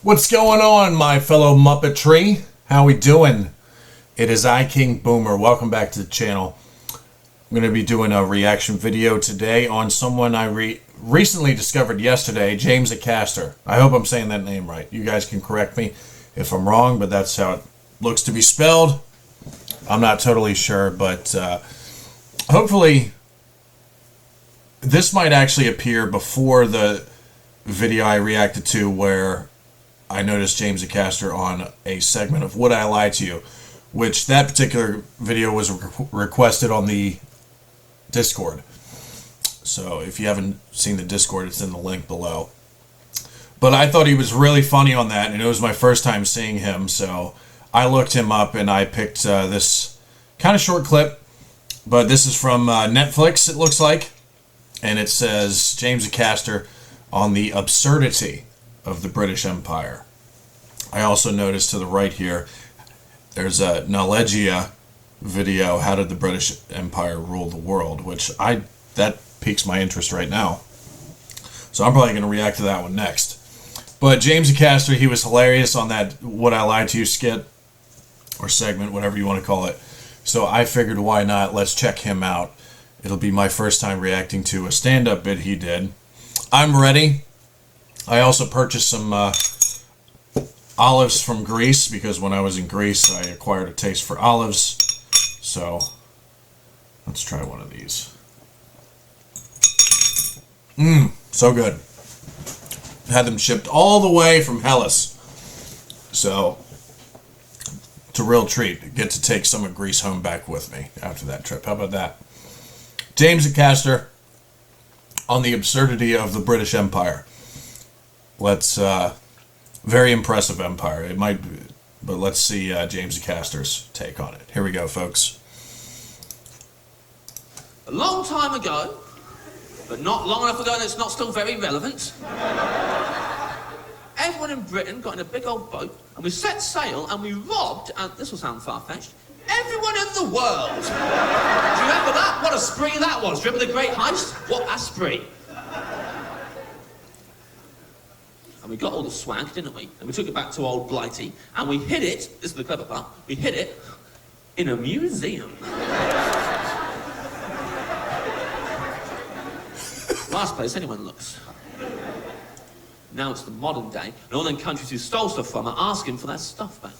What's going on, my fellow Muppetry? How we doing? It is I, King Boomer. Welcome back to the channel. I'm going to be doing a reaction video today on someone I recently discovered yesterday, James Acaster. I hope I'm saying that name right. You guys can correct me if I'm wrong, but that's how it looks to be spelled. I'm not totally sure, but hopefully this might actually appear before the video I reacted to where I noticed James Acaster on a segment of Would I Lie to You, which that particular video was requested on the Discord. So if you haven't seen the Discord, it's in the link below. But I thought he was really funny on that, and it was my first time seeing him, so I looked him up and I picked this kind of short clip, but this is from Netflix, it looks like, and it says James Acaster on the absurdity of the British Empire. I also noticed to the right here, there's a Nalegia video, How Did the British Empire Rule the World, which that piques my interest right now. So I'm probably going to react to that one next. But James Acaster, he was hilarious on that Would I Lie to You skit, or segment, whatever you want to call it. So I figured, why not? Let's check him out. It'll be my first time reacting to a stand-up bit he did. I'm ready. I also purchased some olives from Greece, because when I was in Greece I acquired a taste for olives. So let's try one of these. So good. Had them shipped all the way from Hellas. So it's a real treat. Get to take some of Greece home back with me after that trip. How about that? James Acaster on the absurdity of the British Empire. Let's, very impressive empire. It might be, but let's see James Acaster's take on it. Here we go, folks. A long time ago, but not long enough ago that it's not still very relevant, everyone in Britain got in a big old boat and we set sail and we robbed, and this will sound far-fetched, everyone in the world. Do you remember that? What a spree that was. Do you remember the Great Heist? What a spree. And we got all the swag, didn't we? And we took it back to old Blighty, and we hid it, this is the clever part, we hid it in a museum. Last place anyone looks. Now it's the modern day, and all them countries who stole stuff from are asking for their stuff back.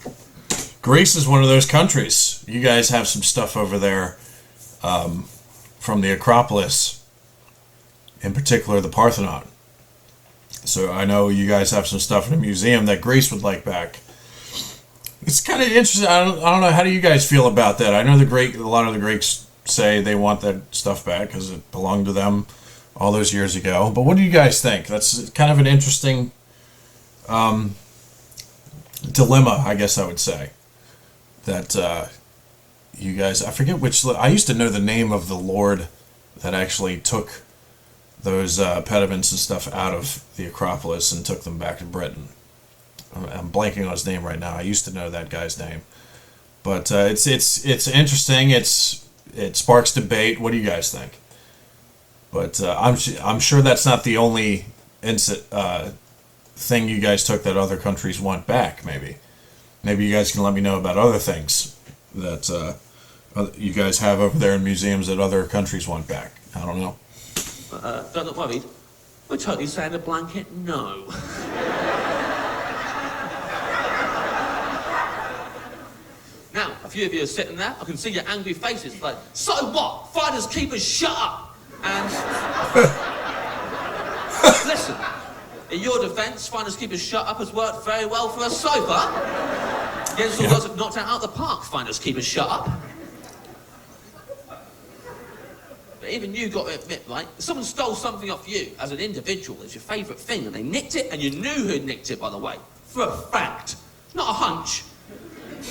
Greece is one of those countries. You guys have some stuff over there from the Acropolis, in particular the Parthenon. So I know you guys have some stuff in a museum that Greece would like back. It's kind of interesting. I don't know. How do you guys feel about that? I know a lot of the Greeks say they want that stuff back because it belonged to them all those years ago. But what do you guys think? That's kind of an interesting dilemma, I guess I would say. That you guys, I forget which. I used to know the name of the lord that actually took those pediments and stuff out of the Acropolis and took them back to Britain. I'm blanking on his name right now. I used to know that guy's name, but it's interesting. It sparks debate. What do you guys think? But I'm sure that's not the only thing you guys took that other countries want back. Maybe you guys can let me know about other things that you guys have over there in museums that other countries want back. I don't know. Don't look worried. We're totally saying a blanket no. Now, a few of you are sitting there. I can see your angry faces. Like, so what? Finders keepers, shut up. And listen, in your defence, finders keepers shut up has worked very well for a sofa. Against all those have knocked it out of the park. Finders keepers shut up. But even you got to admit, right? If someone stole something off you as an individual, it's your favourite thing, and they nicked it, and you knew who nicked it, by the way, for a fact, not a hunch.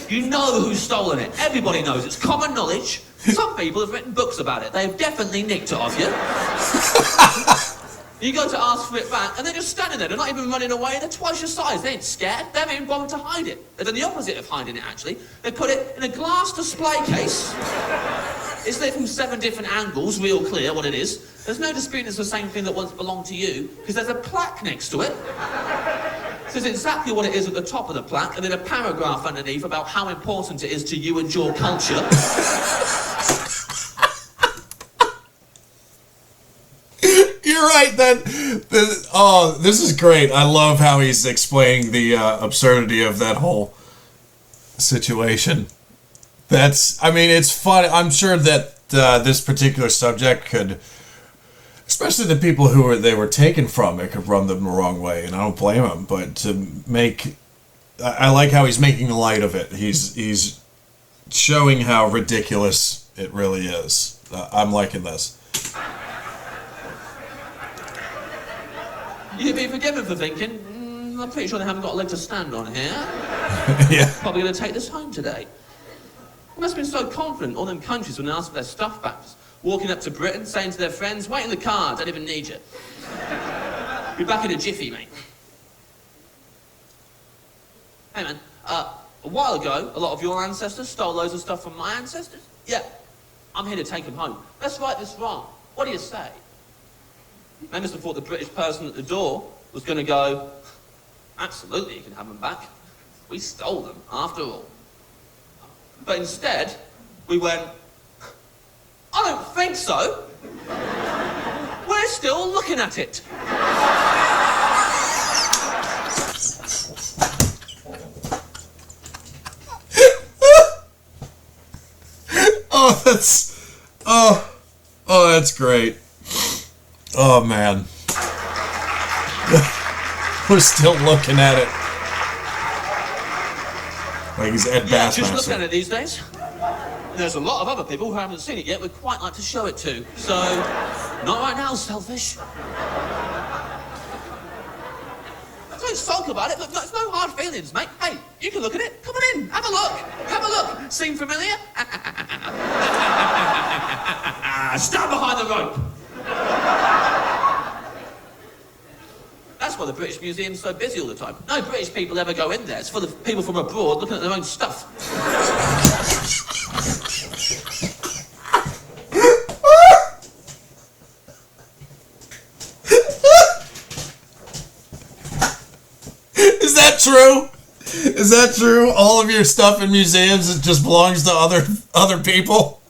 You know who's stolen it. Everybody knows. It's common knowledge. Some people have written books about it. They've definitely nicked it off you. You go to ask for it back, and they're just standing there. They're not even running away. They're twice your size. They ain't scared. They haven't even bothered to hide it. They've done the opposite of hiding it, actually. They put it in a glass display case. It's lit from 7 different angles, real clear what it is. There's no disputing it's the same thing that once belonged to you, because there's a plaque next to it. Says exactly what it is at the top of the plaque, and then a paragraph underneath about how important it is to you and your culture. You're right. This is great. I love how he's explaining the absurdity of that whole situation. It's fun. I'm sure that this particular subject could, especially the people they were taken from, it could run them the wrong way, and I don't blame him. But I like how he's making light of it. He's showing how ridiculous it really is. I'm liking this. You'd be forgiven for thinking, I'm pretty sure they haven't got a leg to stand on here. Yeah. Probably going to take this home today. They must have been so confident, all them countries, when they asked for their stuff back. Just walking up to Britain, saying to their friends, wait in the car, don't even need you. Be back in a jiffy, mate. Hey, man, a while ago, a lot of your ancestors stole loads of stuff from my ancestors. Yeah, I'm here to take them home. Let's right this wrong. What do you say? They must have thought the British person at the door was going to go, absolutely, you can have them back. We stole them, after all. But instead, we went, I don't think so. We're still looking at it. That's great. Oh, man. We're still looking at it. Like he's Ed Bassmaster. Just looking at it these days. There's a lot of other people who haven't seen it yet we'd quite like to show it to. So, not right now, selfish. Don't sulk about it. Look, there's no hard feelings, mate. Hey, you can look at it. Come on in. Have a look. Have a look. Seem familiar? Stand behind the rope. That's why the British Museum's so busy all the time. No British people ever go in there. It's full of people from abroad looking at their own stuff. Is that true? Is that true? All of your stuff in museums, it just belongs to other people?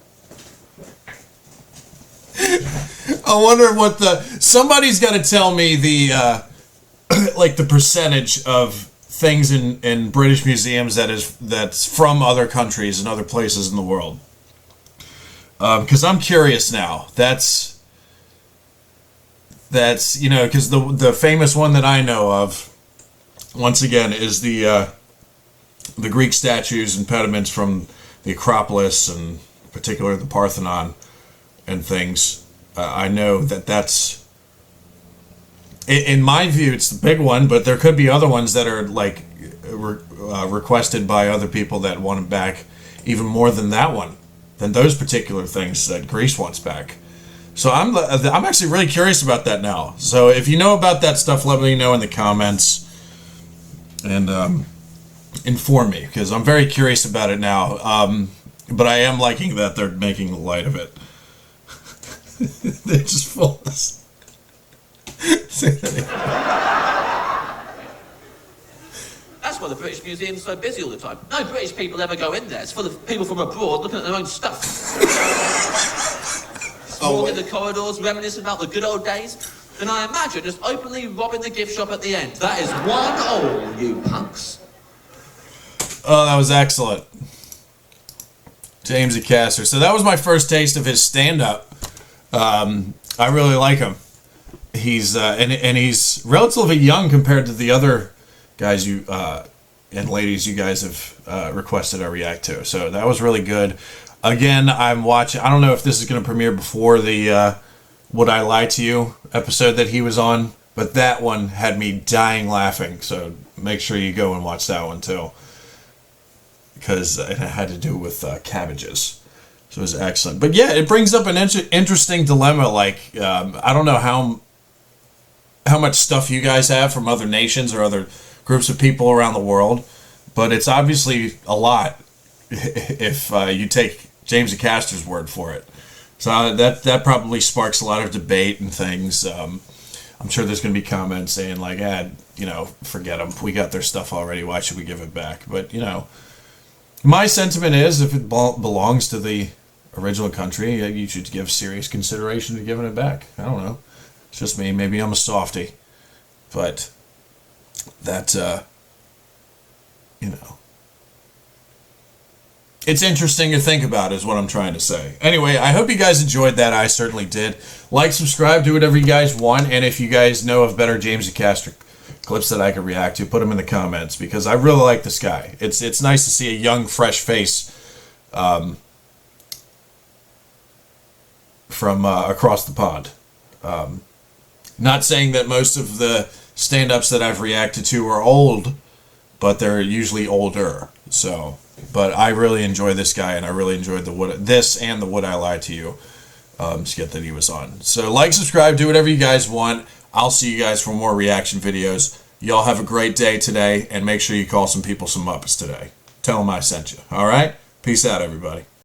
I wonder what somebody's got to tell me the the percentage of things in British museums that's from other countries and other places in the world. Because I'm curious now. That's because the famous one that I know of, once again, is the Greek statues and pediments from the Acropolis, and in particular the Parthenon and things. I know that's, in my view, it's the big one, but there could be other ones that are requested by other people that want it back even more than those particular things that Greece wants back. So I'm actually really curious about that now. So if you know about that stuff, let me know in the comments and inform me, because I'm very curious about it now. But I am liking that they're making light of it. They're just full of this. That's why the British Museum's so busy all the time. No British people ever go in there. It's full of people from abroad looking at their own stuff. Walking the corridors, reminiscing about the good old days. Then I imagine just openly robbing the gift shop at the end. That is one all, you punks. Oh, that was excellent. James Acaster. So that was my first taste of his stand-up. I really like him. He's and he's relatively young compared to the other guys and ladies you guys have requested I react to. So that was really good. Again, I'm watching. I don't know if this is going to premiere before the Would I Lie to You episode that he was on, but that one had me dying laughing. So make sure you go and watch that one too, because it had to do with cabbages. So it was excellent. But yeah, it brings up an interesting dilemma. Like, I don't know how much stuff you guys have from other nations or other groups of people around the world, but it's obviously a lot if you take James Acaster's word for it. So that probably sparks a lot of debate and things. I'm sure there's going to be comments saying like, forget them. We got their stuff already. Why should we give it back? But, my sentiment is if it belongs to the original country, you should give serious consideration to giving it back. I don't know. It's just me. Maybe I'm a softie. But that, it's interesting to think about is what I'm trying to say. Anyway, I hope you guys enjoyed that. I certainly did. Like, subscribe, do whatever you guys want. And if you guys know of better James Acaster clips that I could react to, put them in the comments, because I really like this guy. It's nice to see a young, fresh face from across the pond. Not saying that most of the stand-ups that I've reacted to are old, but they're usually older. So, but I really enjoy this guy, and I really enjoyed the Would I Lie to You skit that he was on. So, like, subscribe, do whatever you guys want. I'll see you guys for more reaction videos. Y'all have a great day today, and make sure you call some people some Muppets today. Tell them I sent you. All right? Peace out, everybody.